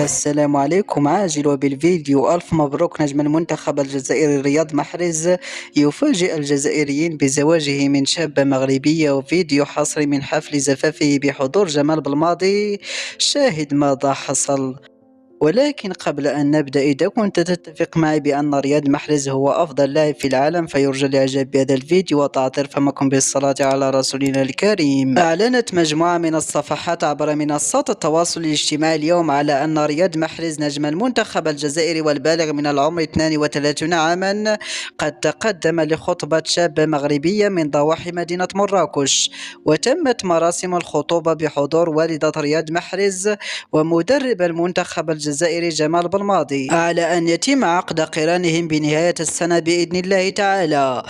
السلام عليكم، عاجل وبالفيديو. ألف مبروك نجم المنتخب الجزائري رياض محرز يفاجئ الجزائريين بزواجه من شابة مغربية، وفيديو حصري من حفل زفافه بحضور جمال بالماضي. شاهد ماذا حصل. ولكن قبل أن نبدأ، إذا كنت تتفق معي بأن رياض محرز هو أفضل لاعب في العالم فيرجى الإعجاب بهذا الفيديو وتعطير فمكم بالصلاة على رسولنا الكريم. أعلنت مجموعة من الصفحات عبر منصات التواصل الاجتماعي اليوم على أن رياض محرز نجم المنتخب الجزائري والبالغ من العمر 32 عاما قد تقدم لخطبة شابة مغربية من ضواحي مدينة مراكش، وتمت مراسم الخطوبة بحضور والدة رياض محرز ومدرب المنتخب الجزائري جمال بالماضي، على أن يتم عقد قرانهم بنهاية السنة بإذن الله تعالى.